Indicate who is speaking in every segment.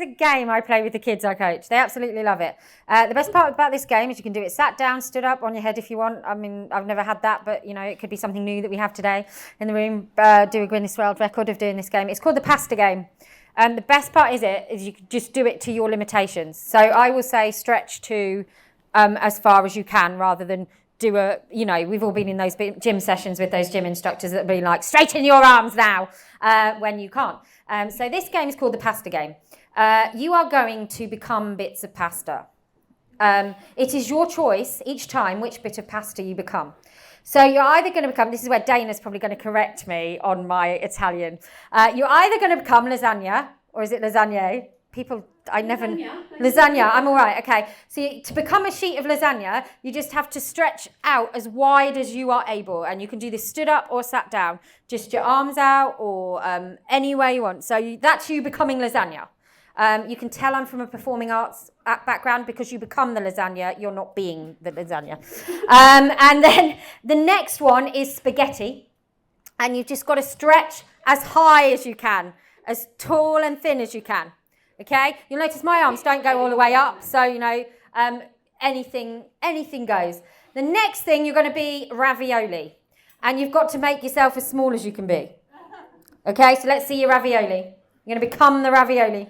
Speaker 1: a game I play with the kids I coach. They absolutely love it. The best part about this game is you can do it sat down, stood up, on your head if you want. I mean, I've never had that, but, it could be something new that we have today in the room. Do a Guinness World Record of doing this game. It's called the pasta game. The best part is you can just do it to your limitations. So I will say stretch to as far as you can rather than do we've all been in those gym sessions with those gym instructors that be like, straighten your arms now, when you can't. So this game is called the pasta game. You are going to become bits of pasta. It is your choice each time which bit of pasta you become. So you're either going to become, this is where Dana's probably going to correct me on my Italian. You're either going to become lasagna, or is it lasagne? Lasagna, I'm all right, okay. So to become a sheet of lasagna, you just have to stretch out as wide as you are able. And you can do this stood up or sat down. Just your arms out or any way you want. So that's you becoming lasagna. You can tell I'm from a performing arts background because you become the lasagna, you're not being the lasagna. And then the next one is spaghetti. And you've just got to stretch as high as you can, as tall and thin as you can. Okay? You'll notice my arms don't go all the way up, so, anything goes. The next thing, you're going to be ravioli. And you've got to make yourself as small as you can be. Okay? So let's see your ravioli. You're going to become the ravioli.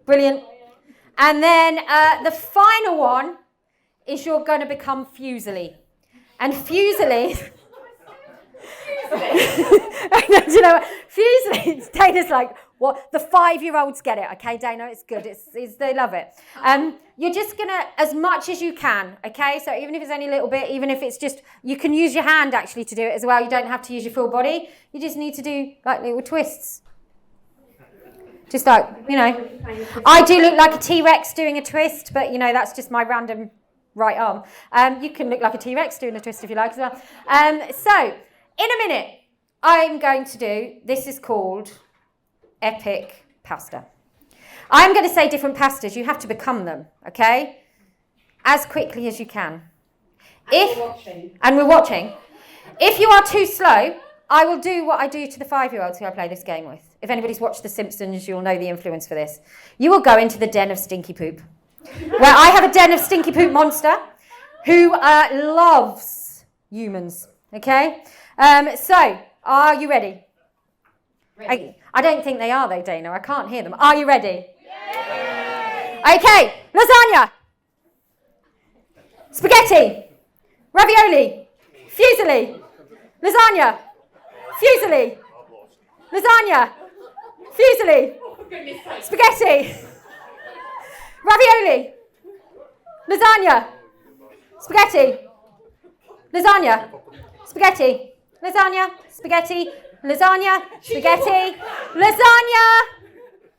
Speaker 1: Brilliant. And then the final one is you're going to become Fuseli. And Fuseli... Do you know what? Fuseli, Dana's like, what? The 5-year-olds get it, okay, Dana? It's good. They love it. You're just going to, as much as you can, okay? So even if it's only a little bit, even if it's just, you can use your hand actually to do it as well. You don't have to use your full body. You just need to do like little twists. Just like, I do look like a T-Rex doing a twist, but, that's just my random right arm. You can look like a T-Rex doing a twist if you like as well. So, in a minute, I'm going to do, this is called epic pasta. I'm going to say different pastas. You have to become them, okay? As quickly as you can. And we're watching. If you are too slow, I will do what I do to the 5-year-olds who I play this game with. If anybody's watched The Simpsons, you'll know the influence for this. You will go into the den of stinky poop, where I have a den of stinky poop monster who loves humans, okay? So, are you ready? I don't think they are though, Dana. I can't hear them. Are you ready? Yay! Okay, lasagna, spaghetti, ravioli, fusilli, lasagna, fusilli, lasagna, fusilli, spaghetti, ravioli, lasagna, spaghetti, lasagna, spaghetti, lasagna, spaghetti, lasagna, spaghetti, lasagna.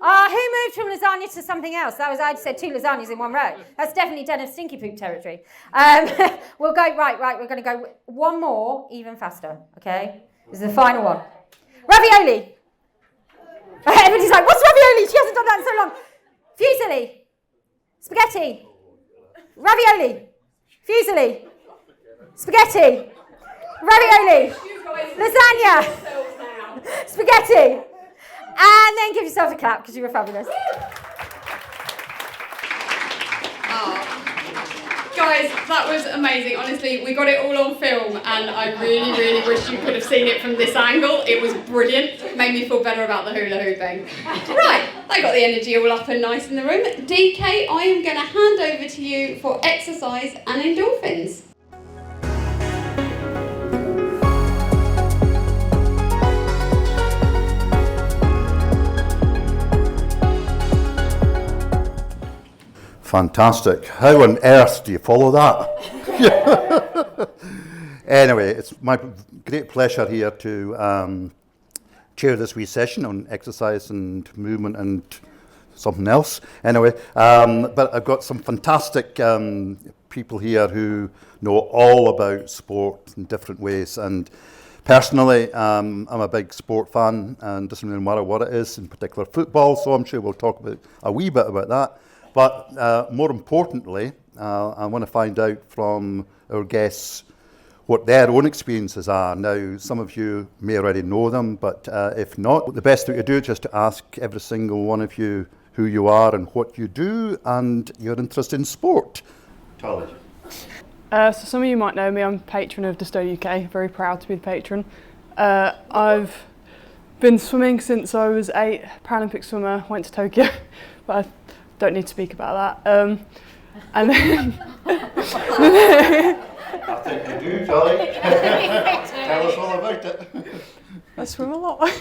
Speaker 1: Who moved from lasagna to something else? I just said 2 lasagnas in one row. That's definitely den of stinky poop territory. We'll go, right, we're going to go one more, even faster, okay? This is the final one. Ravioli. Everybody's like, what's ravioli? She hasn't done that in so long. Fusilli. Spaghetti. Ravioli. Fusilli. Spaghetti. Ravioli. Lasagna. Spaghetti. And then give yourself a clap because you were fabulous.
Speaker 2: Guys, that was amazing. Honestly, we got it all on film and I really, really wish you could have seen it from this angle. It was brilliant. Made me feel better about the hula hooping. Right, I got the energy all up and nice in the room. DK, I am going to hand over to you for exercise and endorphins.
Speaker 3: Fantastic. How on earth do you follow that? Anyway, it's my great pleasure here to chair this wee session on exercise and movement and something else. Anyway, but I've got some fantastic people here who know all about sport in different ways. And personally, I'm a big sport fan and doesn't really matter what it is, in particular football, so I'm sure we'll talk about a wee bit about that. But more importantly, I want to find out from our guests what their own experiences are. Now, some of you may already know them, but if not, the best thing to do is just to ask every single one of you who you are and what you do and your interest in sport. Tully.
Speaker 4: So some of you might know me, I'm patron of Dystonia UK, very proud to be the patron. I've been swimming since I was 8, Paralympic swimmer, went to Tokyo, but I don't need to speak about that. And then
Speaker 3: I think you do, Tully. Tell us all about it.
Speaker 4: I swim a lot.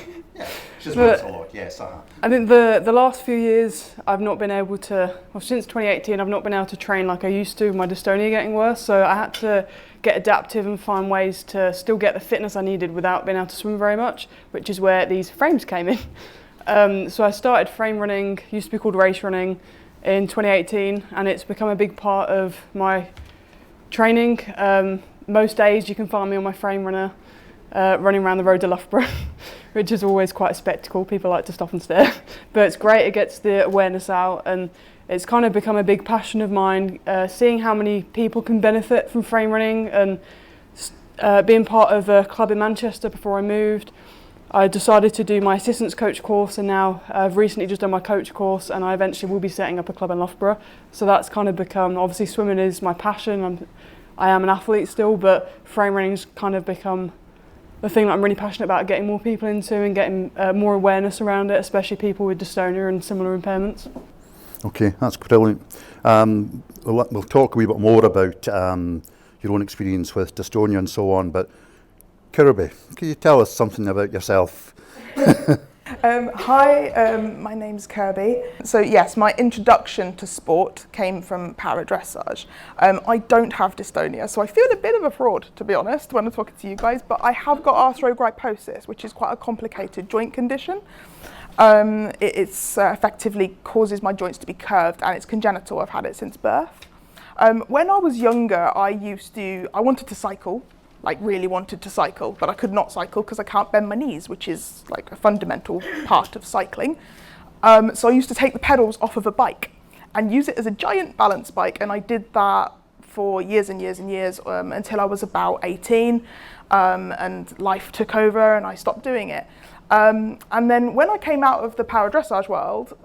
Speaker 3: She swims a lot, yes.
Speaker 4: I think the last few years I've not been able to, well since 2018 I've not been able to train like I used to, my dystonia getting worse, so I had to get adaptive and find ways to still get the fitness I needed without being able to swim very much, which is where these frames came in. So I started frame running, used to be called race running, in 2018, and it's become a big part of my training. Most days you can find me on my frame runner running around the road to Loughborough, which is always quite a spectacle. People like to stop and stare, but it's great, it gets the awareness out, and it's kind of become a big passion of mine, seeing how many people can benefit from frame running, and being part of a club in Manchester before I moved. I decided to do my assistance coach course, and now I've recently just done my coach course, and I eventually will be setting up a club in Loughborough. So that's kind of become, obviously swimming is my passion, I am an athlete still, but frame running's kind of become the thing that I'm really passionate about, getting more people into and getting more awareness around it, especially people with dystonia and similar impairments.
Speaker 3: Okay, that's brilliant. We'll talk a wee bit more about your own experience with dystonia and so on, but Kyrby, can you tell us something about yourself?
Speaker 5: Hi, my name's Kyrby. So yes, my introduction to sport came from para dressage. I don't have dystonia, so I feel a bit of a fraud, to be honest, when I'm talking to you guys, but I have got arthrogryposis, which is quite a complicated joint condition. It's effectively causes my joints to be curved, and it's congenital. I've had it since birth. When I was younger, I wanted to cycle. Like really wanted to cycle, but I could not cycle because I can't bend my knees, which is like a fundamental part of cycling. So I used to take the pedals off of a bike and use it as a giant balance bike, and I did that for years and years and years until I was about 18, and life took over and I stopped doing it. And then when I came out of the para dressage world,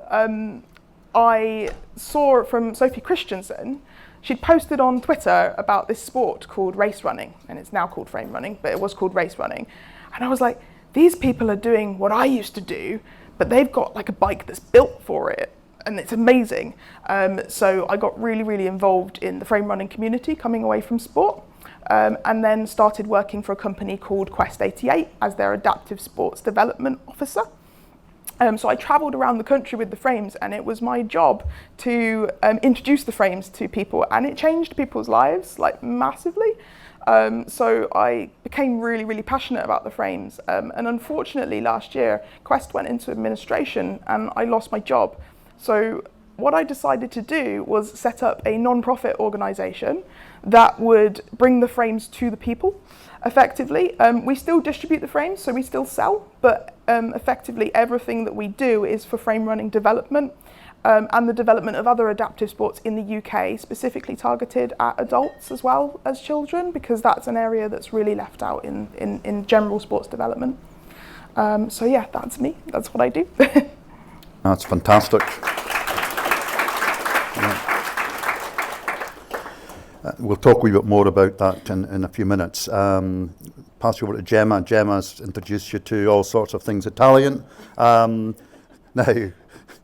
Speaker 5: I saw from Sophie Christensen. She'd posted on Twitter about this sport called race running, and it's now called frame running, but it was called race running. And I was like, these people are doing what I used to do, but they've got like a bike that's built for it, and it's amazing. So I got really, really involved in the frame running community coming away from sport, and then started working for a company called Quest 88 as their adaptive sports development officer. So I travelled around the country with the frames, and it was my job to introduce the frames to people, and it changed people's lives like massively. So I became really, really passionate about the frames, and unfortunately last year Quest went into administration and I lost my job. So what I decided to do was set up a non-profit organisation that would bring the frames to the people. Effectively, we still distribute the frames, so we still sell, but effectively everything that we do is for frame running development and the development of other adaptive sports in the UK, specifically targeted at adults as well as children, because that's an area that's really left out in general sports development. So yeah, that's me, that's what I do.
Speaker 3: That's fantastic. We'll talk a wee bit more about that in a few minutes. Pass you over to Gemma. Gemma's introduced you to all sorts of things Italian. Now,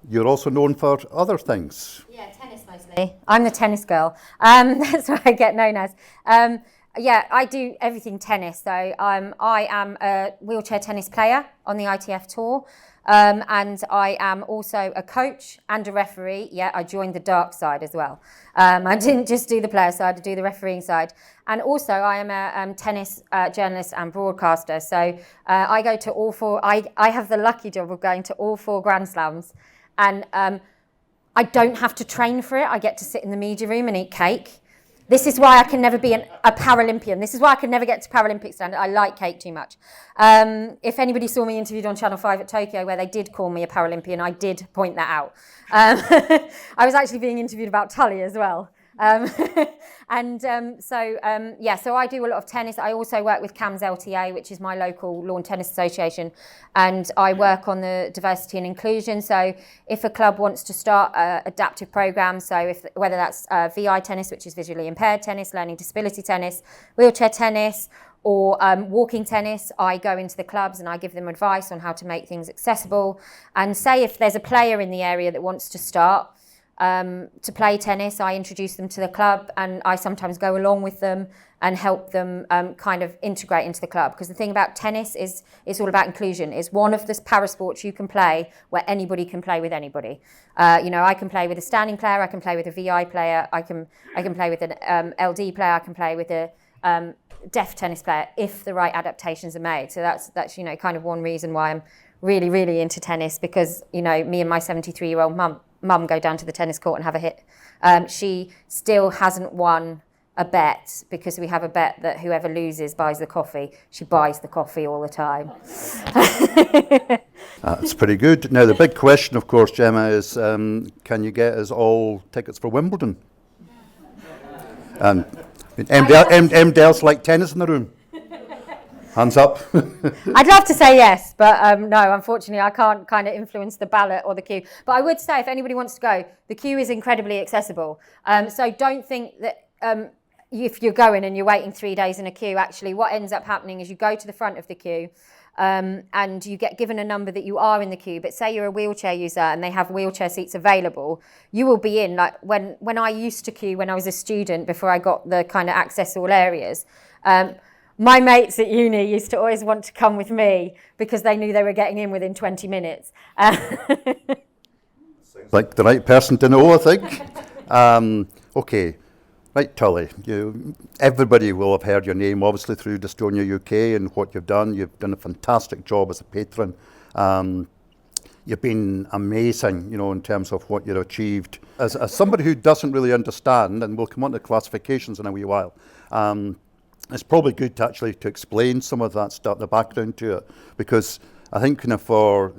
Speaker 3: you're also known for other things.
Speaker 1: Yeah, tennis mostly. I'm the tennis girl. That's what I get known as. Yeah, I do everything tennis. So I am a wheelchair tennis player on the ITF tour. And I am also a coach and a referee. Yeah, I joined the dark side as well. I didn't just do the player side, I do the refereeing side. And also I am a tennis journalist and broadcaster. So I go to all four, I have the lucky job of going to all 4 Grand Slams. And I don't have to train for it. I get to sit in the media room and eat cake. This is why I can never be a Paralympian. This is why I can never get to Paralympic standard. I like cake too much. If anybody saw me interviewed on Channel 5 at Tokyo, where they did call me a Paralympian, I did point that out. I was actually being interviewed about Tully as well. So I do a lot of tennis. I also work with CAMS LTA, which is my local lawn tennis association, and I work on the diversity and inclusion. So if a club wants to start adaptive programs, so whether that's VI tennis, which is visually impaired tennis, learning disability tennis, wheelchair tennis, or walking tennis, I go into the clubs and I give them advice on how to make things accessible. And say if there's a player in the area that wants to start to play tennis, I introduce them to the club, and I sometimes go along with them and help them kind of integrate into the club. Because the thing about tennis is it's all about inclusion. It's one of the para sports you can play where anybody can play with anybody. I can play with a standing player, I can play with a VI player, I can play with an LD player, I can play with a deaf tennis player if the right adaptations are made. So that's kind of one reason why I'm really, really into tennis, because me and my 73-year-old mum go down to the tennis court and have a hit. She still hasn't won a bet, because we have a bet that whoever loses buys the coffee. She buys the coffee all the time.
Speaker 3: That's pretty good. Now the big question, of course, Gemma, is can you get us all tickets for Wimbledon? Anybody else like tennis in the room? Hands up.
Speaker 1: I'd love to say yes, but no, unfortunately I can't kind of influence the ballot or the queue. But I would say if anybody wants to go, the queue is incredibly accessible. So don't think that if you're going and you're waiting 3 days in a queue, actually what ends up happening is you go to the front of the queue and you get given a number that you are in the queue. But say you're a wheelchair user and they have wheelchair seats available, you will be in. Like when I used to queue when I was a student, before I got the kind of access all areas, my mates at uni used to always want to come with me because they knew they were getting in within 20 minutes.
Speaker 3: Like the right person to know, I think. Okay, right, Tully. Everybody will have heard your name, obviously, through Dystonia UK and what you've done. You've done a fantastic job as a patron. You've been amazing, in terms of what you've achieved. As somebody who doesn't really understand, and we'll come on to classifications in a wee while, it's probably good to explain some of that stuff, the background to it, because I think for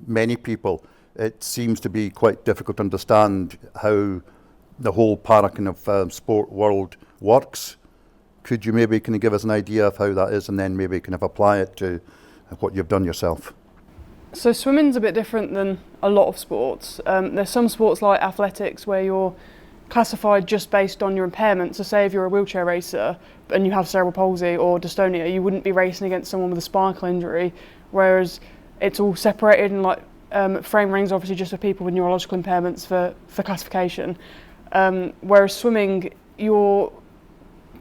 Speaker 3: many people it seems to be quite difficult to understand how the whole para sport world works. Could you maybe give us an idea of how that is, and then maybe apply it to what you've done yourself?
Speaker 4: So swimming's a bit different than a lot of sports. There's some sports like athletics where you're classified just based on your impairment. So say if you're a wheelchair racer and you have cerebral palsy or dystonia, you wouldn't be racing against someone with a spinal injury, whereas it's all separated and frame rings obviously just for people with neurological impairments for classification. Whereas swimming, you're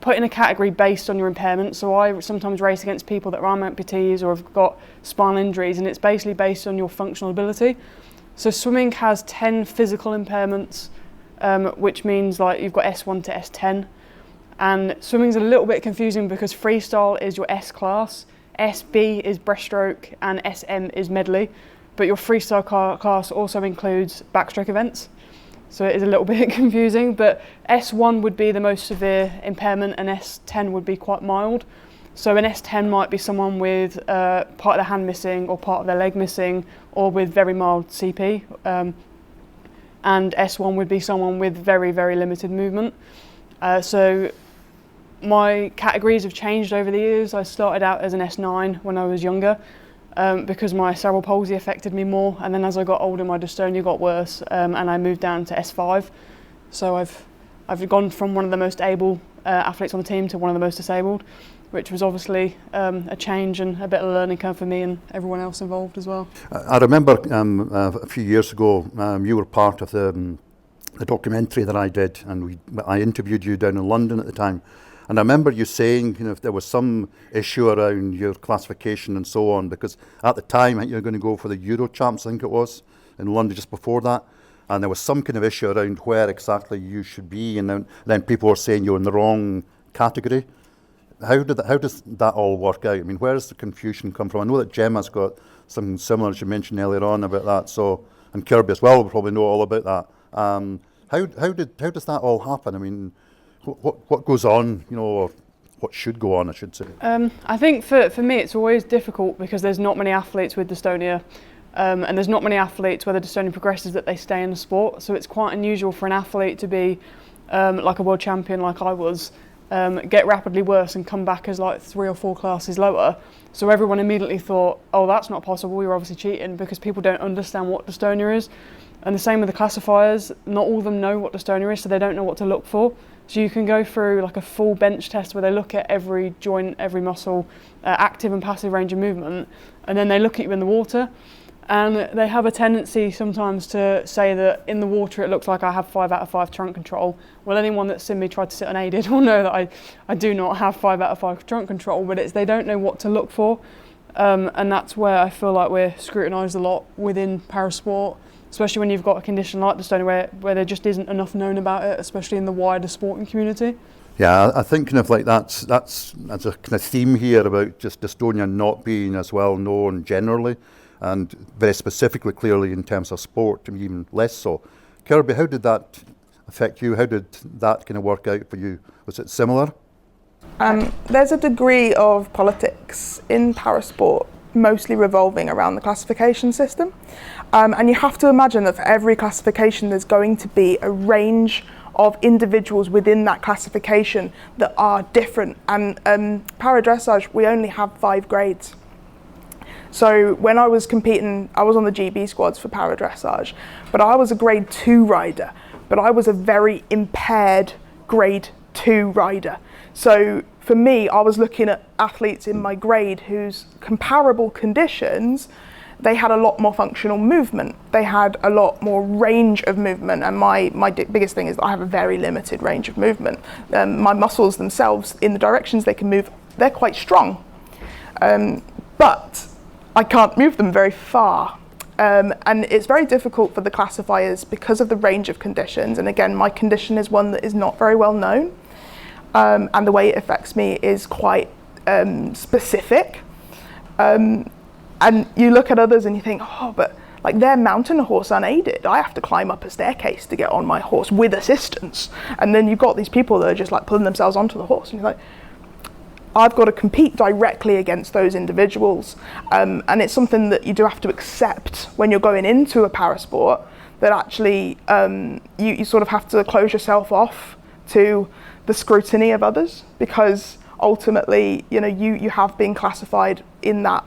Speaker 4: put in a category based on your impairment. So I sometimes race against people that are amputees or have got spinal injuries, and it's basically based on your functional ability. So swimming has 10 physical impairments, which means you've got S1 to S10. And swimming's a little bit confusing because freestyle is your S class, SB is breaststroke, and SM is medley. But your freestyle class also includes backstroke events. So it is a little bit confusing, but S1 would be the most severe impairment and S10 would be quite mild. So an S10 might be someone with part of their hand missing or part of their leg missing, or with very mild CP. And S1 would be someone with very, very limited movement. So my categories have changed over the years. I started out as an S9 when I was younger, because my cerebral palsy affected me more, and then as I got older my dystonia got worse, and I moved down to S5. So I've gone from one of the most able athletes on the team to one of the most disabled, which was obviously a change and a bit of a learning curve for me and everyone else involved as well.
Speaker 3: I remember a few years ago you were part of the documentary that I did, and I interviewed you down in London at the time. And I remember you saying, if there was some issue around your classification and so on, because at the time, I think you were going to go for the Euro Champs, I think it was, in London just before that. And there was some kind of issue around where exactly you should be, and then people were saying you're in the wrong category. How does that all work out? I mean, where does the confusion come from? I know that Gemma's got something similar, as you mentioned earlier on, about that. So, and Kyrby as well will probably know all about that. How does that all happen? I mean, what goes on, or what should go on, I should say?
Speaker 4: I think for me it's always difficult because there's not many athletes with dystonia, and there's not many athletes where the dystonia progresses that they stay in the sport. So it's quite unusual for an athlete to be like a world champion like I was, get rapidly worse and come back as like 3 or 4 classes lower. So everyone immediately thought, oh, that's not possible, you're obviously cheating, because people don't understand what dystonia is. And the same with the classifiers, not all of them know what dystonia is, so they don't know what to look for. So you can go through like a full bench test where they look at every joint, every muscle, active and passive range of movement, and then they look at you in the water. And they have a tendency sometimes to say that in the water it looks like I have 5 out of 5 trunk control. Well, anyone that's seen me try to sit unaided will know that I do not have 5 out of 5 trunk control, but it's they don't know what to look for. And that's where I feel like we're scrutinised a lot within parasport, especially when you've got a condition like dystonia where there just isn't enough known about it, especially in the wider sporting community.
Speaker 3: Yeah, I think kind of like that's a kind of theme here about just dystonia not being as well known generally, and very specifically, clearly in terms of sport, even less so. Kyrby, how did that affect you? How did that kind of work out for you? Was it similar?
Speaker 5: There's a degree of politics in parasport, mostly revolving around the classification system. And you have to imagine that for every classification, there's going to be a range of individuals within that classification that are different. And para-dressage, we only have 5 grades. So when I was competing, I was on the GB squads for para-dressage, but I was a grade 2 rider, but I was a very impaired grade 2 rider. So for me, I was looking at athletes in my grade whose comparable conditions, they had a lot more functional movement. They had a lot more range of movement, and my biggest thing is that I have a very limited range of movement. My muscles themselves, in the directions they can move, they're quite strong. But I can't move them very far. And it's very difficult for the classifiers because of the range of conditions. And again, my condition is one that is not very well known. And the way it affects me is quite specific. And you look at others and you think, oh, but like they're mounting a horse unaided. I have to climb up a staircase to get on my horse with assistance. And then you've got these people that are just like pulling themselves onto the horse. And you're like, I've got to compete directly against those individuals. And it's something that you do have to accept when you're going into a parasport, that actually you sort of have to close yourself off to the scrutiny of others, because ultimately, you know, you have been classified in that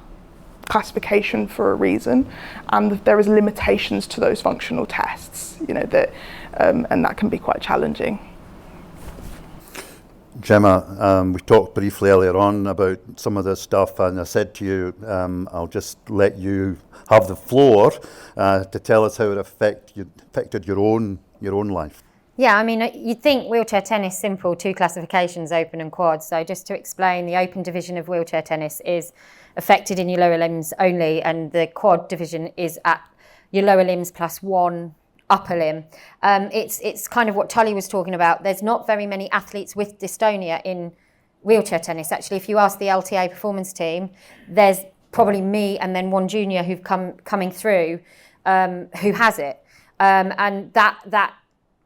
Speaker 5: classification for a reason, and there is limitations to those functional tests, you know, that and that can be quite challenging.
Speaker 3: Gemma, we talked briefly earlier on about some of this stuff, and I said to you, I'll just let you have the floor to tell us how it affected your own life.
Speaker 1: Yeah, I mean, you'd think wheelchair tennis, simple, 2 classifications, open and quad. So just to explain, the open division of wheelchair tennis is affected in your lower limbs only, and the quad division is at your lower limbs plus 1 upper limb. It's kind of what Tully was talking about. There's not very many athletes with dystonia in wheelchair tennis. Actually, if you ask the LTA performance team, there's probably me and then 1 junior who've coming through who has it. And that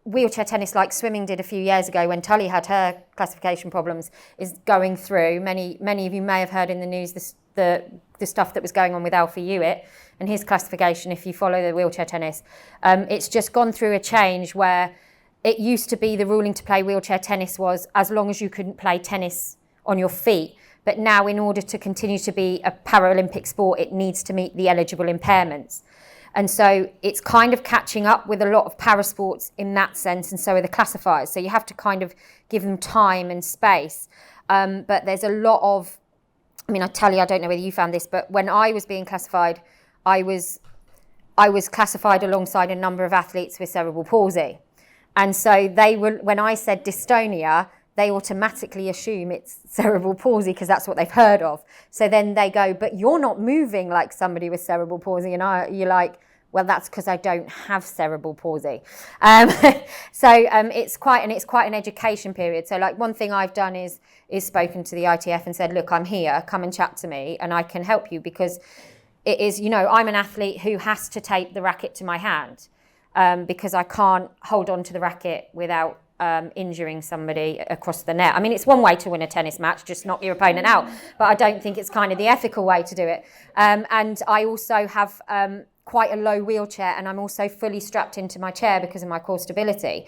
Speaker 1: wheelchair tennis, like swimming did a few years ago when Tully had her classification problems, is going through. Many of you may have heard in the news the stuff that was going on with Alfie Hewitt and his classification. If you follow the wheelchair tennis, it's just gone through a change where it used to be the ruling to play wheelchair tennis was as long as you couldn't play tennis on your feet. But now, in order to continue to be a Paralympic sport, it needs to meet the eligible impairments. And so it's kind of catching up with a lot of parasports in that sense, and so are the classifiers. So you have to kind of give them time and space. But there's a lot of, I mean, I tell you, I don't know whether you found this, but when I was being classified, I was classified alongside a number of athletes with cerebral palsy. And so they were, when I said dystonia, they automatically assume it's cerebral palsy because that's what they've heard of. So then they go, but you're not moving like somebody with cerebral palsy. And you're like, well, that's because I don't have cerebral palsy. It's quite an education period. So like one thing I've done is spoken to the ITF and said, look, I'm here, come and chat to me and I can help you, because it is, you know, I'm an athlete who has to tape the racket to my hand because I can't hold on to the racket without injuring somebody across the net. I mean, it's one way to win a tennis match, just knock your opponent out, but I don't think it's kind of the ethical way to do it. And I also have quite a low wheelchair, and I'm also fully strapped into my chair because of my core stability.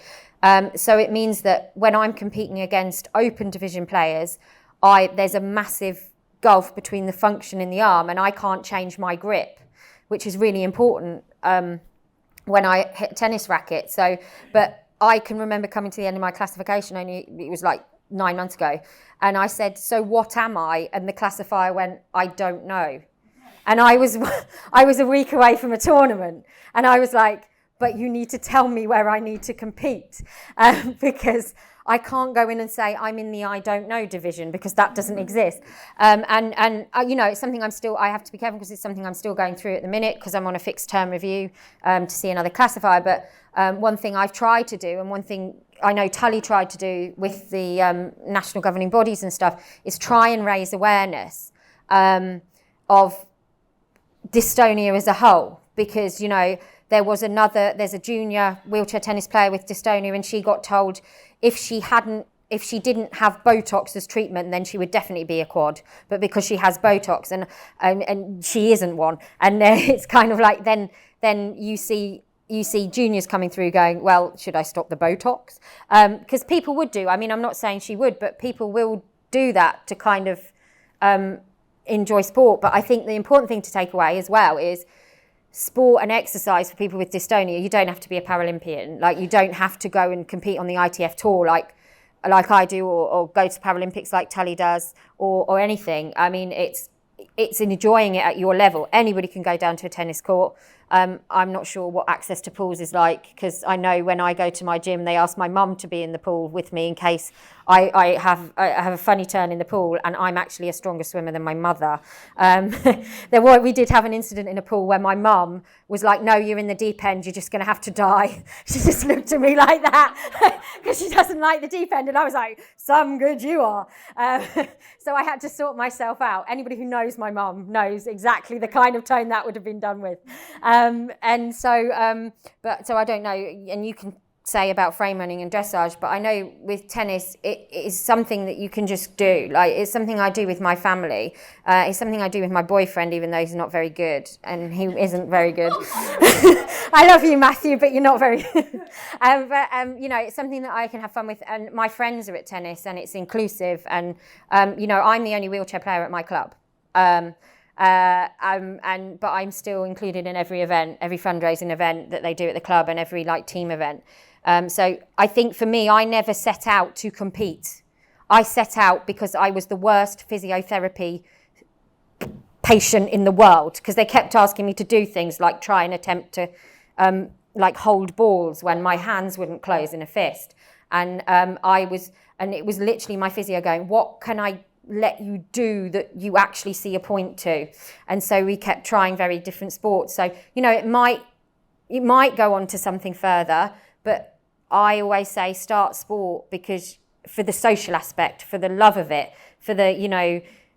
Speaker 1: So it means that when I'm competing against open division players, there's a massive gulf between the function in the arm, and I can't change my grip, which is really important when I hit a tennis racket. So, but I can remember coming to the end of my classification, it was like 9 months ago, and I said, so what am I? And the classifier went, I don't know. And I was a week away from a tournament, and I was like, but you need to tell me where I need to compete, because I can't go in and say I'm in the I don't know division, because that doesn't exist. It's something I have to be careful, because it's something I'm still going through at the minute, because I'm on a fixed term review to see another classifier. But one thing I've tried to do, and one thing I know Tully tried to do with the national governing bodies and stuff, is try and raise awareness of dystonia as a whole, because there's a junior wheelchair tennis player with dystonia, and she got told if she didn't have Botox as treatment, then she would definitely be a quad, but because she has Botox and she isn't one, and it's kind of like then you see juniors coming through going, well, should I stop the Botox? Because people would do. I mean, I'm not saying she would, but people will do that to kind of enjoy sport. But I think the important thing to take away as well is sport and exercise for people with dystonia. You don't have to be a Paralympian. Like, you don't have to go and compete on the ITF tour like I do, or go to Paralympics like Tully does, or anything. I mean, it's enjoying it at your level. Anybody can go down to a tennis court. I'm not sure what access to pools is like, because I know when I go to my gym, they ask my mum to be in the pool with me in case I have a funny turn in the pool, and I'm actually a stronger swimmer than my mother. We did have an incident in a pool where my mum was like, no, you're in the deep end, you're just going to have to die. She just looked at me like that because she doesn't like the deep end, and I was like, some good you are. So I had to sort myself out. Anybody who knows my mum knows exactly the kind of tone that would have been done with. So I don't know, and you can say about frame running and dressage, but I know with tennis it is something that you can just do. Like, it's something I do with my family. It's something I do with my boyfriend, even though he's not very good, and he isn't very good. I love you, Matthew, but you're not very good. It's something that I can have fun with, and my friends are at tennis, and it's inclusive, and I'm the only wheelchair player at my club. But I'm still included in every event, every fundraising event that they do at the club, and every team event. So I think for me, I never set out to compete. I set out because I was the worst physiotherapy patient in the world, because they kept asking me to do things like try and attempt to hold balls when my hands wouldn't close in a fist. And it was literally my physio going, what can I let you do that you actually see a point to? And so we kept trying very different sports. So, it might go on to something further, but I always say start sport, because for the social aspect, for the love of it, for the,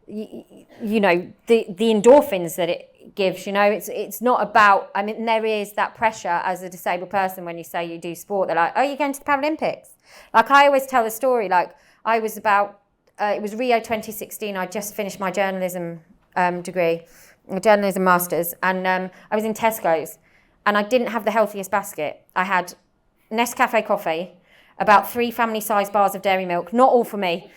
Speaker 1: the endorphins that it gives, it's not about, I mean, there is that pressure as a disabled person when you say you do sport. They're like, oh, you're going to the Paralympics. Like, I always tell the story, I was about, it was Rio 2016. I just finished my journalism degree, journalism masters, and I was in Tesco's, and I didn't have the healthiest basket. I had Nescafe coffee, about 3 family-sized bars of dairy milk, not all for me,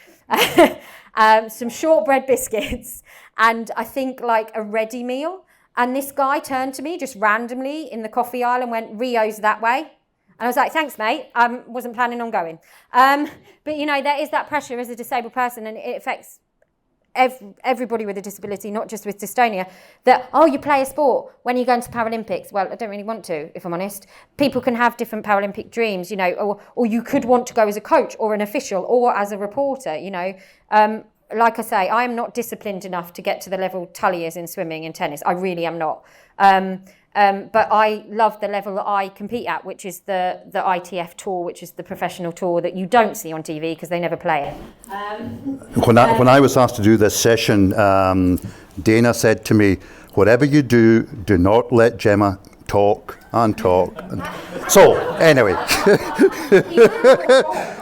Speaker 1: some shortbread biscuits, and I think a ready meal. And this guy turned to me just randomly in the coffee aisle and went, Rio's that way. And I was like, thanks, mate. I wasn't planning on going. But, there is that pressure as a disabled person, and it affects everybody with a disability, not just with dystonia, that, oh, you play a sport when you go into Paralympics. Well, I don't really want to, if I'm honest. People can have different Paralympic dreams, or you could want to go as a coach or an official or as a reporter, Like I say, I am not disciplined enough to get to the level Tully is in swimming and tennis. I really am not. But I love the level that I compete at, which is the ITF tour, which is the professional tour that you don't see on TV because they never play it.
Speaker 3: When I was asked to do this session, Dana said to me, whatever you do, do not let Gemma talk and talk. So, anyway,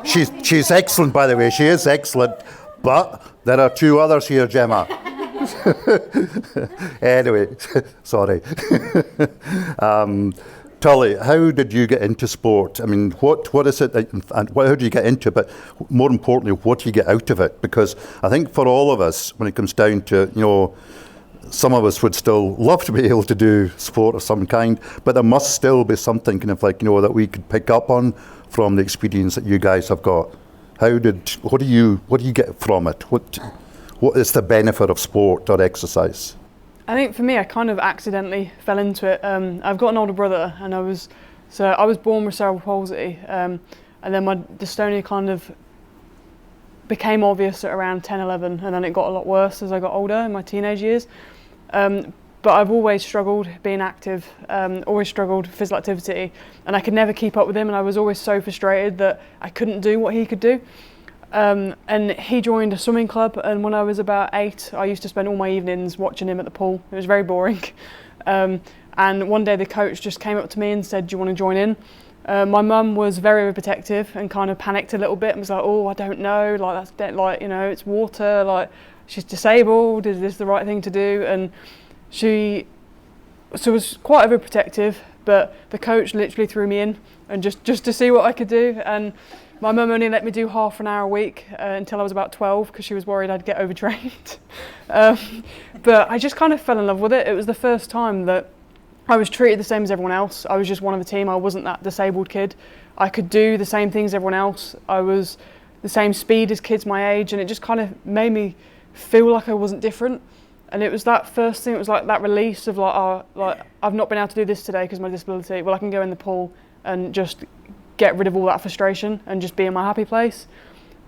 Speaker 3: she's excellent, by the way. She is excellent. But there are 2 others here, Gemma. Anyway, sorry. Tully, how did you get into sport? I mean, what is it, and how do you get into it? But more importantly, what do you get out of it? Because I think for all of us, when it comes down to, some of us would still love to be able to do sport of some kind, but there must still be something kind of like, that we could pick up on from the experience that you guys have got. What do you get from it? What is the benefit of sport or exercise?
Speaker 4: I think for me, I kind of accidentally fell into it. I've got an older brother, and I was born with cerebral palsy, and then my dystonia kind of became obvious at around 10, 11, and then it got a lot worse as I got older in my teenage years. But I've always struggled being active, always struggled with physical activity, and I could never keep up with him, and I was always so frustrated that I couldn't do what he could do. And he joined a swimming club, and when I was about 8, I used to spend all my evenings watching him at the pool. It was very boring. And one day the coach just came up to me and said, "Do you want to join in?" My mum was very overprotective and kind of panicked a little bit and was like, "Oh, I don't know, it's water, she's disabled, is this the right thing to do?" And she was quite overprotective, but the coach literally threw me in and just to see what I could do. And my mum only let me do half an hour a week until I was about 12 because she was worried I'd get overtrained. But I just kind of fell in love with it. It was the first time that I was treated the same as everyone else. I was just one of the team. I wasn't that disabled kid. I could do the same things as everyone else. I was the same speed as kids my age, and it just kind of made me feel like I wasn't different. And it was that first thing, it was like that release of I've not been able to do this today because of my disability. Well, I can go in the pool and just get rid of all that frustration and just be in my happy place.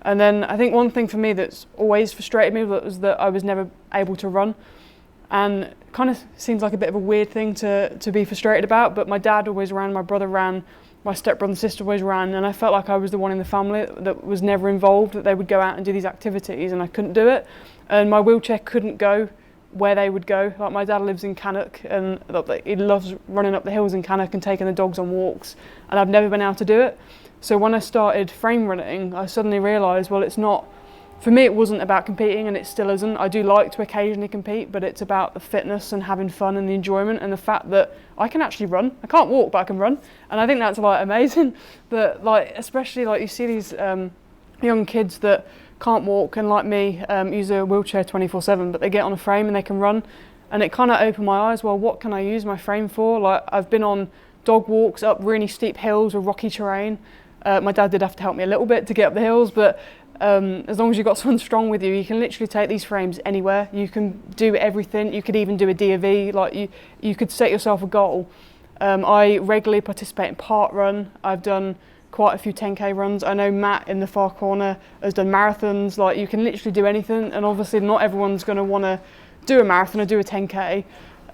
Speaker 4: And then I think one thing for me that's always frustrated me was that I was never able to run. And it kind of seems like a bit of a weird thing to be frustrated about, but my dad always ran, my brother ran, my stepbrother and sister always ran, and I felt like I was the one in the family that was never involved, that they would go out and do these activities and I couldn't do it. And my wheelchair couldn't go where they would go. Like, my dad lives in Cannock, and he loves running up the hills in Cannock and taking the dogs on walks, and I've never been able to do it. So when I started frame running, I suddenly realised, well, it's not, for me it wasn't about competing, and it still isn't. I do like to occasionally compete, but it's about the fitness and having fun and the enjoyment and the fact that I can actually run. I can't walk, but I can run, and I think that's amazing. That especially you see these young kids that can't walk and like me use a wheelchair 24/7, but they get on a frame and they can run, and it kind of opened my eyes. Well, what can I use my frame for? I've been on dog walks up really steep hills with rocky terrain. My dad did have to help me a little bit to get up the hills, but as long as you've got someone strong with you, you can literally take these frames anywhere. You can do everything. You could even do a DOV. You could set yourself a goal. I regularly participate in Parkrun. I've done quite a few 10k runs. I know Matt in the far corner has done marathons. You can literally do anything, and obviously not everyone's going to want to do a marathon or do a 10k.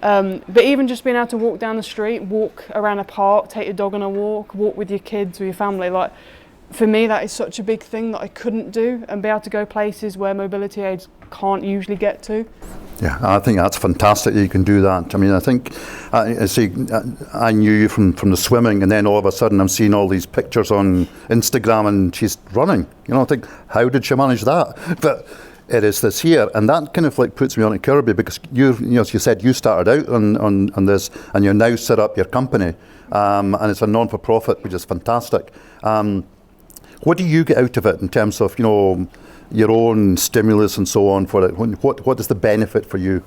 Speaker 4: But even just being able to walk down the street, walk around a park, take your dog on a walk with your kids or your family, for me that is such a big thing that I couldn't do, and be able to go places where mobility aids can't usually get to.
Speaker 3: Yeah, I think that's fantastic that you can do that. I mean, I think, I knew you from the swimming, and then all of a sudden I'm seeing all these pictures on Instagram and she's running. I think, how did she manage that? But it is this here, and that kind of puts me on to Kyrby, because as you said, you started out on this, and you now set up your company, and it's a non-for-profit, which is fantastic. What do you get out of it in terms of, your own stimulus and so on for it? What is the benefit for you?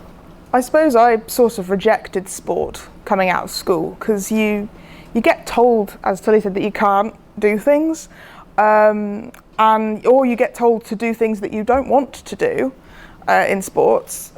Speaker 5: I suppose I sort of rejected sport coming out of school, because you get told, as Tully said, that you can't do things, or you get told to do things that you don't want to do in sports,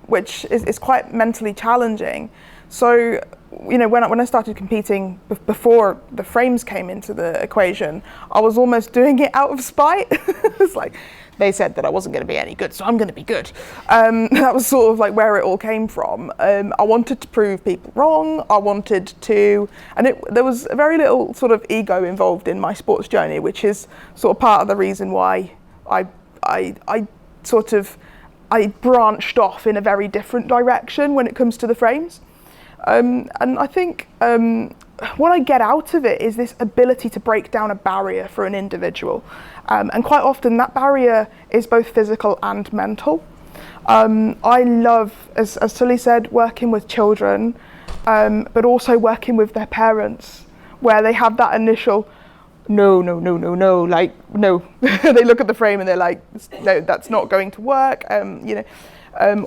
Speaker 5: which is quite mentally challenging. So, when I started competing before the frames came into the equation, I was almost doing it out of spite. It's like, they said that I wasn't going to be any good, so I'm going to be good. That was sort of where it all came from. I wanted to prove people wrong. I wanted to, and there was very little sort of ego involved in my sports journey, which is sort of part of the reason why I branched off in a very different direction when it comes to the frames. And I think what I get out of it is this ability to break down a barrier for an individual. And quite often that barrier is both physical and mental. I love, as Tully said, working with children, but also working with their parents, where they have that initial no, like no. They look at the frame and they're like, no, that's not going to work,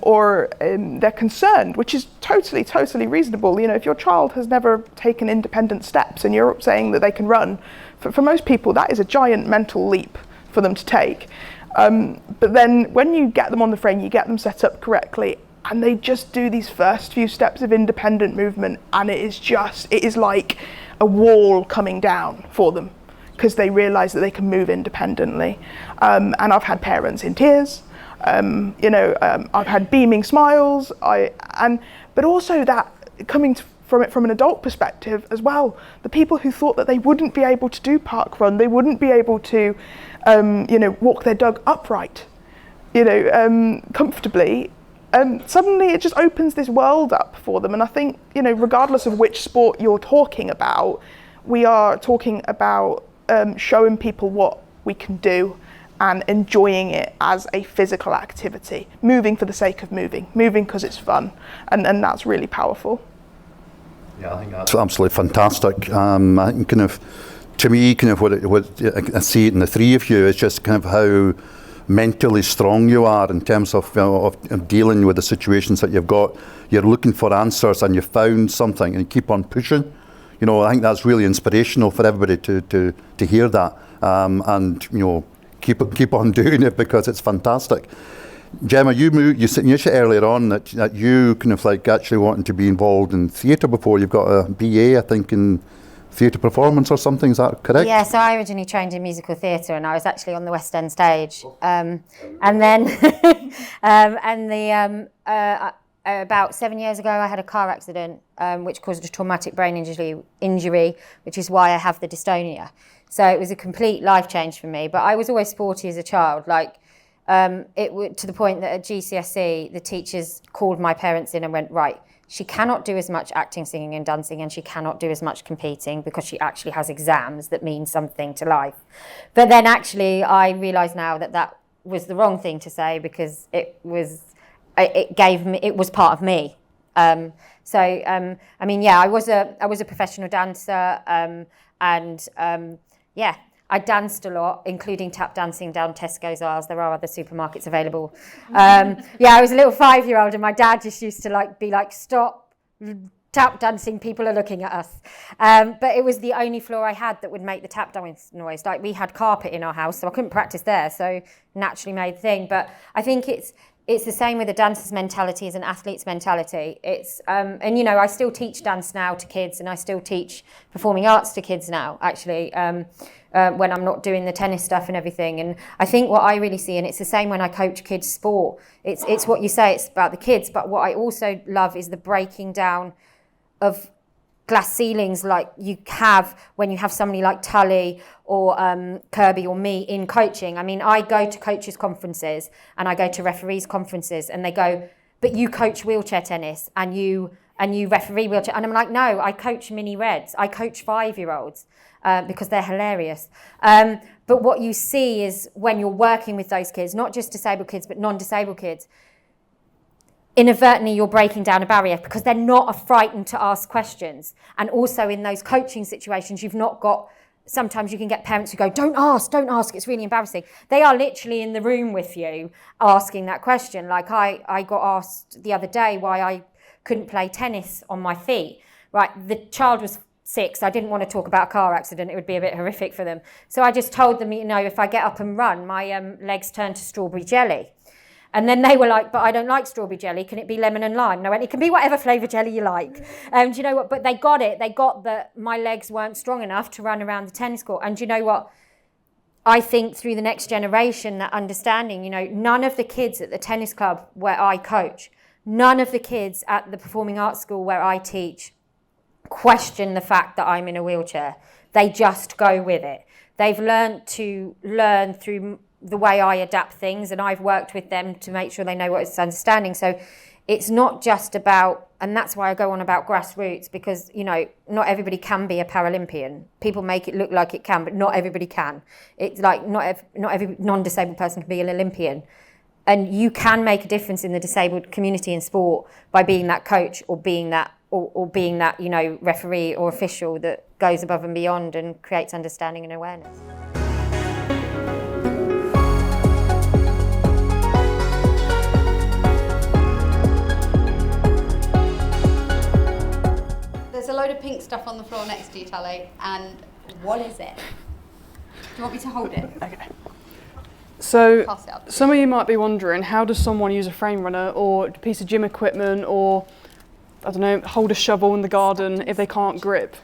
Speaker 5: or they're concerned, which is totally reasonable. If your child has never taken independent steps and you're saying that they can run, for most people that is a giant mental leap for them to take. But then when you get them on the frame, you get them set up correctly, and they just do these first few steps of independent movement, and it is like a wall coming down for them, because they realise that they can move independently. And I've had parents in tears, I've had beaming smiles, but also that coming from it from an adult perspective as well, the people who thought that they wouldn't be able to do park run, they wouldn't be able to walk their dog upright, comfortably, suddenly it just opens this world up for them. And I think, regardless of which sport you're talking about, we are talking about showing people what we can do and enjoying it as a physical activity, moving for the sake of moving because it's fun, and that's really powerful.
Speaker 3: Yeah, I think that's absolutely fantastic. I think to me, what I see it in the three of you is just kind of how mentally strong you are in terms of dealing with the situations that you've got. You're looking for answers and you've found something and you keep on pushing. I think that's really inspirational for everybody to hear that, and keep on doing it, because it's fantastic. Gemma, you said earlier on that you kind of like actually wanting to be involved in theatre before. You've got a BA, I think, in theatre performance or something, is that correct?
Speaker 1: Yeah, so I originally trained in musical theatre, and I was actually on the West End stage. And then about 7 years ago, I had a car accident, which caused a traumatic brain injury, which is why I have the dystonia. So it was a complete life change for me. But I was always sporty as a child, to the point that at GCSE, the teachers called my parents in and went, right, she cannot do as much acting, singing and dancing, and she cannot do as much competing because she actually has exams that mean something to life. But then actually I realise now that was the wrong thing to say, because it was part of me. I was a professional dancer, I danced a lot, including tap dancing down Tesco's aisles. There are other supermarkets available. I was a little 5-year-old, and my dad just used to be like, stop tap dancing, people are looking at us. But it was the only floor I had that would make the tap dance noise. We had carpet in our house, so I couldn't practice there, so naturally made the thing. But I think it's the same with a dancer's mentality as an athlete's mentality. I still teach dance now to kids, and I still teach performing arts to kids now, actually, when I'm not doing the tennis stuff and everything. And I think what I really see, and it's the same when I coach kids sport, it's what you say, it's about the kids, but what I also love is the breaking down of glass ceilings like you have when you have somebody like Tully or Kyrby or me in coaching. I mean, I go to coaches' conferences and I go to referees' conferences, and they go, but you coach wheelchair tennis and you referee wheelchair. And I'm like, no, I coach mini reds. I coach 5-year-olds because they're hilarious. But what you see is when you're working with those kids, not just disabled kids, but non-disabled kids, inadvertently you're breaking down a barrier because they're not frightened to ask questions. And also in those coaching situations, you've not got, sometimes you can get parents who go, don't ask, it's really embarrassing. They are literally in the room with you asking that question. Like I got asked the other day why I couldn't play tennis on my feet. Right, the child was 6. I didn't want to talk about a car accident. It would be a bit horrific for them. So I just told them, if I get up and run, my legs turn to strawberry jelly. And then they were like, but I don't like strawberry jelly. Can it be lemon and lime? No, it can be whatever flavour jelly you like. Do you know what? But they got it. They got that my legs weren't strong enough to run around the tennis court. And do you know what? I think through the next generation, that understanding, none of the kids at the tennis club where I coach, none of the kids at the performing arts school where I teach question the fact that I'm in a wheelchair. They just go with it. They've learned through the way I adapt things, and I've worked with them to make sure they know what it's understanding. So it's not just about, and that's why I go on about grassroots, because, not everybody can be a Paralympian. People make it look like it can, but not everybody can. It's like not every non-disabled person can be an Olympian. And you can make a difference in the disabled community in sport by being that coach or being that referee or official that goes above and beyond and creates understanding and awareness.
Speaker 2: There's a load of pink stuff on the floor next to you, Tully, and what is it? Do you want me to hold it?
Speaker 4: Okay. So
Speaker 2: Pass it up.
Speaker 4: some of you might be wondering, how does someone use a frame runner or a piece of gym equipment or, I don't know, hold a shovel in the garden if they can't grip?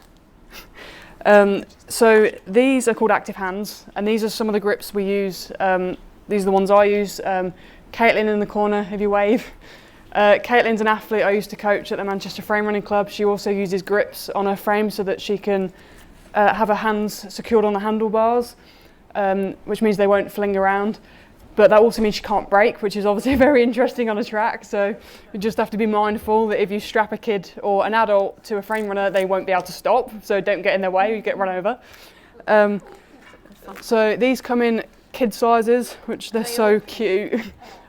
Speaker 4: So these are called active hands, and these are some of the grips we use. These are the ones I use. Caitlin in the corner, if you wave. Caitlin's an athlete I used to coach at the Manchester Frame Running Club. She also uses grips on her frame so that she can have her hands secured on the handlebars, which means they won't fling around. But that also means she can't break, which is obviously very interesting on a track. So you just have to be mindful that if you strap a kid or an adult to a frame runner, they won't be able to stop. So don't get in their way, you get run over. So these come in kid sizes, which they're so cute.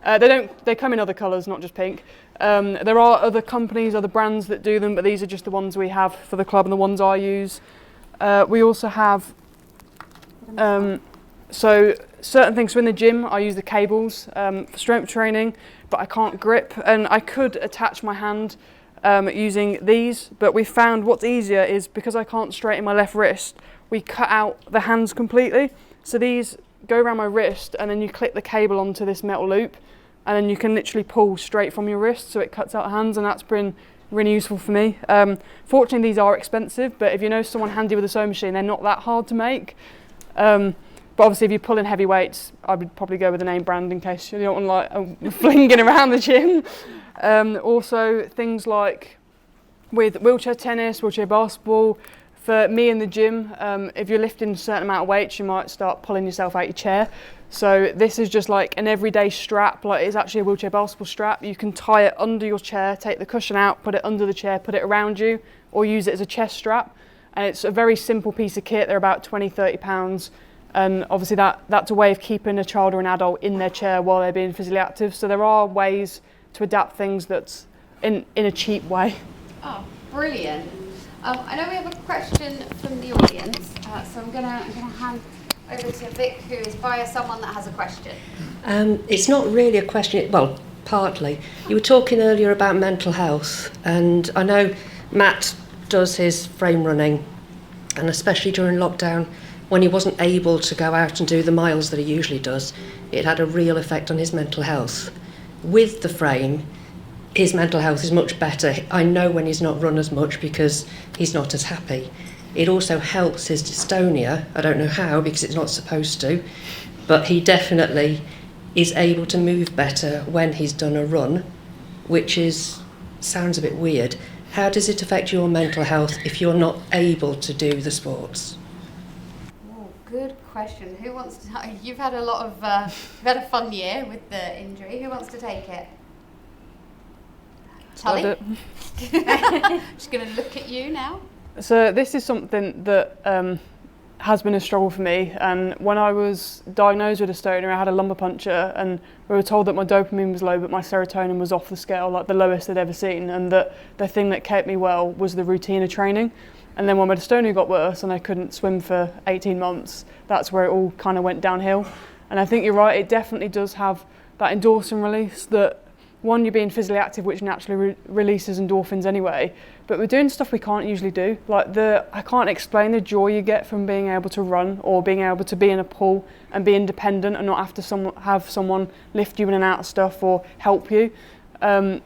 Speaker 4: They come in other colours, not just pink. There are other companies, other brands that do them, but these are just the ones we have for the club and the ones I use. We also have so certain things. So in the gym, I use the cables for strength training, but I can't grip, and I could attach my hand using these. But we found what's easier is, because I can't straighten my left wrist, we cut out the hands completely. So these go around my wrist, and then you clip the cable onto this metal loop, and then you can literally pull straight from your wrist, so it cuts out hands, and that's been really useful for me. Fortunately, these are expensive, but if you know someone handy with a sewing machine, they're not that hard to make. But obviously, if you're pulling heavy weights, I would probably go with a name brand in case you don't want like flinging around the gym. Also, things like with wheelchair tennis, wheelchair basketball. For me in the gym, if you're lifting a certain amount of weights, you might start pulling yourself out your chair. So this is just like an everyday strap, like it's actually a wheelchair basketball strap. You can tie it under your chair, take the cushion out, put it under the chair, put it around you, or use it as a chest strap. And it's a very simple piece of kit. They're about 20, 30 pounds. And obviously that's a way of keeping a child or an adult in their chair while they're being physically active. So there are ways to adapt things that's in a cheap way.
Speaker 2: Oh, brilliant. I know we have a question from the audience, so I'm gonna hand over to Vic, who is via someone that has a question.
Speaker 6: It's not really a question, well, partly. You were talking earlier about mental health, and I know Matt does his frame running, and especially during lockdown, when he wasn't able to go out and do the miles that he usually does, it had a real effect on his mental health. With the frame, his mental health is much better. I know when he's not run as much because he's not as happy. It also helps his dystonia. I don't know how, because it's not supposed to, but he definitely is able to move better when he's done a run, which sounds a bit weird. How does it affect your mental health if you're not able to do the sports?
Speaker 2: Oh, good question. Who wants to? You've had you've had a fun year with the injury. Who wants to take it? Tully? Just going to look at you now.
Speaker 4: So this is something that has been a struggle for me, and when I was diagnosed with dystonia, I had a lumbar puncture, and we were told that my dopamine was low but my serotonin was off the scale, like the lowest I'd ever seen, and that the thing that kept me well was the routine of training. And then when my dystonia got worse and I couldn't swim for 18 months, that's where it all kind of went downhill. And I think you're right, it definitely does have that endorphin release that, one, you're being physically active, which naturally releases endorphins anyway, but we're doing stuff we can't usually do. Like I can't explain the joy you get from being able to run or being able to be in a pool and be independent and not have to have someone lift you in and out of stuff or help you. And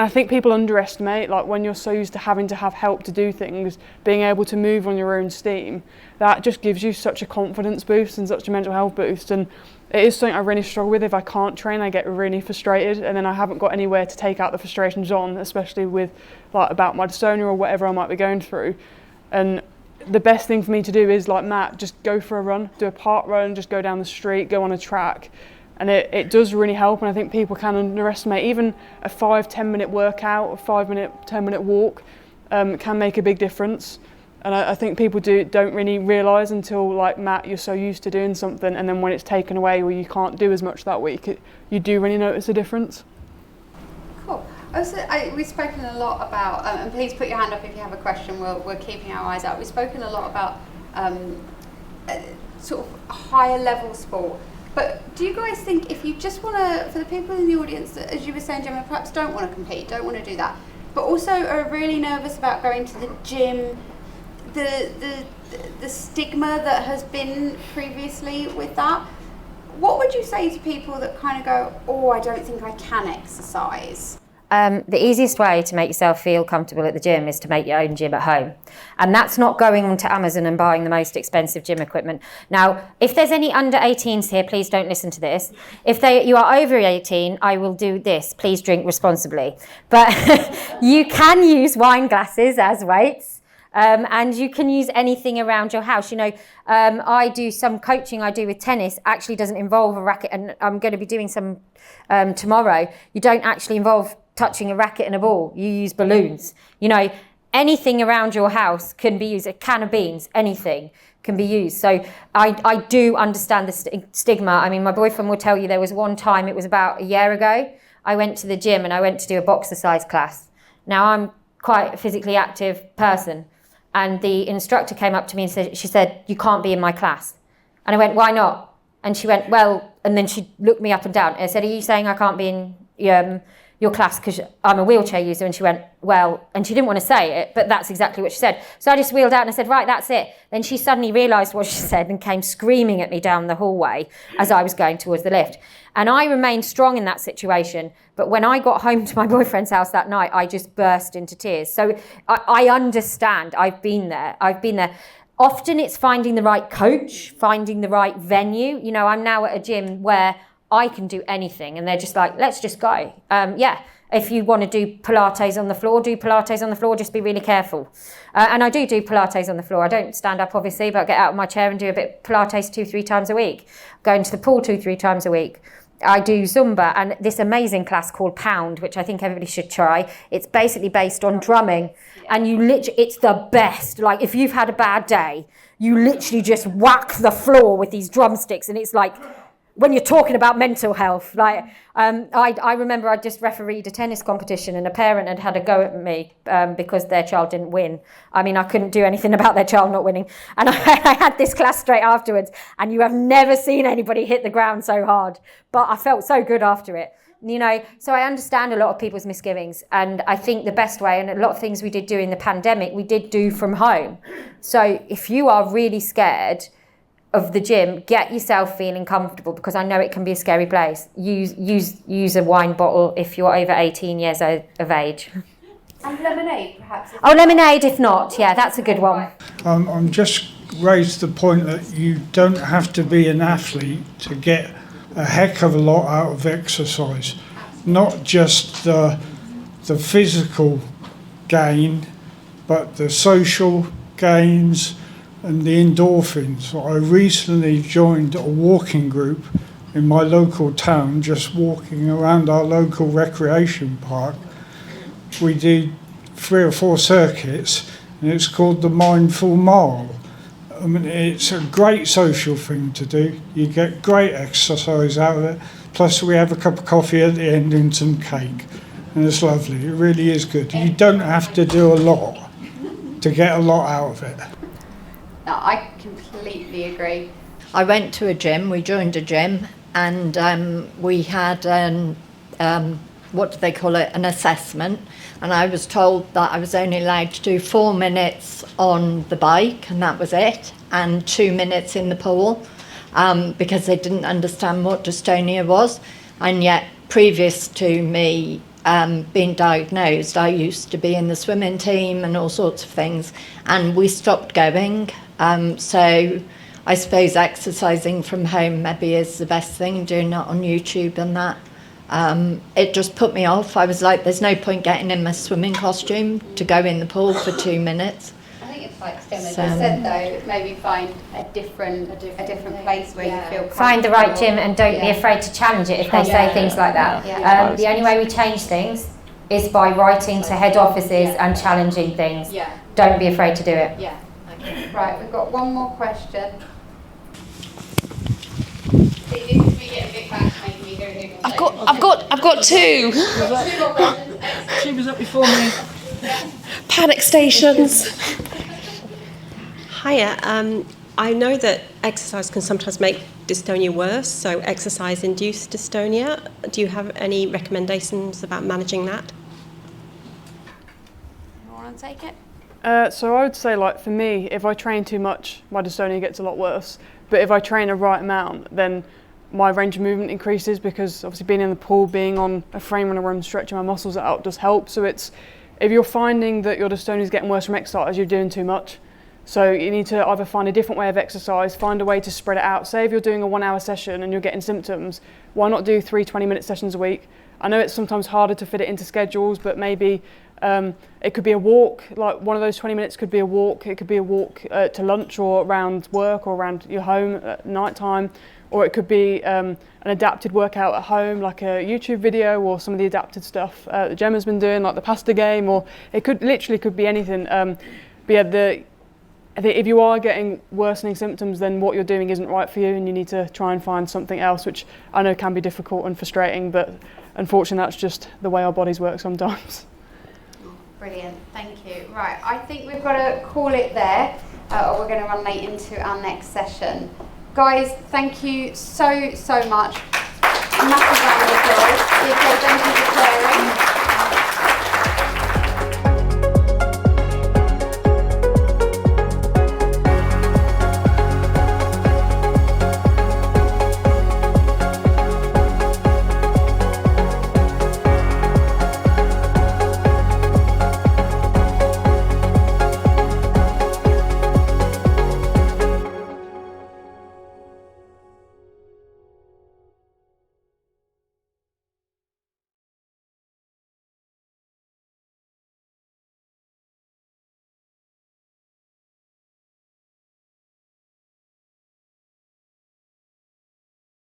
Speaker 4: I think people underestimate, like when you're so used to having to have help to do things, being able to move on your own steam, that just gives you such a confidence boost and such a mental health boost. And it is something I really struggle with. If I can't train, I get really frustrated, and then I haven't got anywhere to take out the frustrations on, especially with like about my dystonia or whatever I might be going through. And the best thing for me to do is, like Matt, just go for a run, do a park run, just go down the street, go on a track. And it does really help, and I think people can underestimate even a 5-10 minute workout, a 5-minute, 10-minute walk can make a big difference. And I think people don't really realise until, like Matt, you're so used to doing something, and then when it's taken away or you can't do as much that week, you do really notice a difference.
Speaker 2: Cool. Also, we've spoken a lot about, and please put your hand up if you have a question, we're keeping our eyes out. We've spoken a lot about sort of higher level sport. But do you guys think if you just want to, for the people in the audience that, as you were saying, Gemma, perhaps don't want to compete, don't want to do that, but also are really nervous about going to the gym, the stigma that has been previously with that, what would you say to people that kind of go, oh, I don't think I can exercise?
Speaker 1: The easiest way to make yourself feel comfortable at the gym is to make your own gym at home. And that's not going onto Amazon and buying the most expensive gym equipment. Now, if there's any under 18s here, please don't listen to this. If you are over 18, I will do this. Please drink responsibly. But you can use wine glasses as weights. And you can use anything around your house. You know, I do some coaching I do with tennis, actually doesn't involve a racket, and I'm going to be doing some tomorrow. You don't actually involve touching a racket and a ball. You use balloons. You know, anything around your house can be used. A can of beans, anything can be used. So I do understand the stigma. I mean, my boyfriend will tell you there was one time, it was about a year ago, I went to the gym and I went to do a boxercise class. Now, I'm quite a physically active person. And the instructor came up to me and she said, you can't be in my class. And I went, why not? And she went, well, and then she looked me up and down. And I said, are you saying I can't be in your class because I'm a wheelchair user? And she went, well, and she didn't want to say it, but that's exactly what she said. So I just wheeled out and I said, right, that's it. Then she suddenly realised what she said and came screaming at me down the hallway as I was going towards the lift. And I remained strong in that situation. But when I got home to my boyfriend's house that night, I just burst into tears. So I understand. I've been there. Often it's finding the right coach, finding the right venue. You know, I'm now at a gym where I can do anything. And they're just like, let's just go. If you want to do Pilates on the floor, do Pilates on the floor. Just be really careful. And I do Pilates on the floor. I don't stand up, obviously, but I get out of my chair and do a bit of Pilates 2-3 times a week. Go into the pool 2-3 times a week. I do Zumba and this amazing class called Pound, which I think everybody should try. It's basically based on drumming. And it's the best. Like, if you've had a bad day, you literally just whack the floor with these drumsticks. And it's like, when you're talking about mental health, like, I remember I just refereed a tennis competition and a parent had a go at me because their child didn't win. I mean, I couldn't do anything about their child not winning. And I had this class straight afterwards, and you have never seen anybody hit the ground so hard. But I felt so good after it. You know, so I understand a lot of people's misgivings, and I think the best way, and a lot of things we did during the pandemic, we did do from home. So if you are really scared of the gym, get yourself feeling comfortable, because I know it can be a scary place. Use a wine bottle if you're over 18 years of age.
Speaker 2: And lemonade, perhaps?
Speaker 1: Oh, lemonade if not. Yeah, that's a good one.
Speaker 7: I'm just raised the point that you don't have to be an athlete to get a heck of a lot out of exercise. Not just the physical gain, but the social gains and the endorphins. I recently joined a walking group in my local town, just walking around our local recreation park. We did 3 or 4 circuits, and it's called the Mindful Mile. I mean, it's a great social thing to do. You get great exercise out of it. Plus, we have a cup of coffee at the end and some cake, and it's lovely. It really is good. You don't have to do a lot to get a lot out of it.
Speaker 2: No, I completely agree.
Speaker 8: I went to a gym, we joined a gym, and we had what do they call it, an assessment, and I was told that I was only allowed to do 4 minutes on the bike, and that was it, and 2 minutes in the pool, because they didn't understand what dystonia was. And yet, previous to me being diagnosed, I used to be in the swimming team and all sorts of things, and we stopped going. So I suppose exercising from home maybe is the best thing, doing it on YouTube and that. It just put me off. I was like, there's no point getting in my swimming costume to go in the pool for 2 minutes.
Speaker 2: I think it's like Gemma just said, though, maybe find a different place where you feel comfortable.
Speaker 1: Find the right gym and don't be afraid to challenge it if they say things like that. The only way we change things is by writing to head offices and challenging things. Don't be afraid to do it.
Speaker 2: Right, we've got one more question.
Speaker 9: I've got two.
Speaker 7: She was up before me.
Speaker 9: Panic stations. Hiya. I know that exercise can sometimes make dystonia worse, so exercise-induced dystonia. Do you have any recommendations about managing that?
Speaker 2: You want to take it?
Speaker 4: So I would say, like, for me, if I train too much, my dystonia gets a lot worse. But if I train a right amount, then my range of movement increases, because obviously being in the pool, being on a frame runner where I'm stretching my muscles out does help. So it's, if you're finding that your dystonia is getting worse from exercise, you're doing too much. So you need to either find a different way of exercise, find a way to spread it out. Say if you're doing a 1 hour session and you're getting symptoms, why not do 3 20-minute sessions a week? I know it's sometimes harder to fit it into schedules, but maybe it could be a walk. Like, one of those 20 minutes could be a walk. It could be a walk to lunch or around work or around your home at night time. Or it could be an adapted workout at home, like a YouTube video, or some of the adapted stuff that Gemma's been doing, like the pasta game, or it could be anything. But yeah, if you are getting worsening symptoms, then what you're doing isn't right for you, and you need to try and find something else, which I know can be difficult and frustrating, but unfortunately that's just the way our bodies work sometimes.
Speaker 2: Brilliant, thank you. Right, I think we've got to call it there, or we're going to run late into our next session. Guys, thank you so much. Massive round of applause.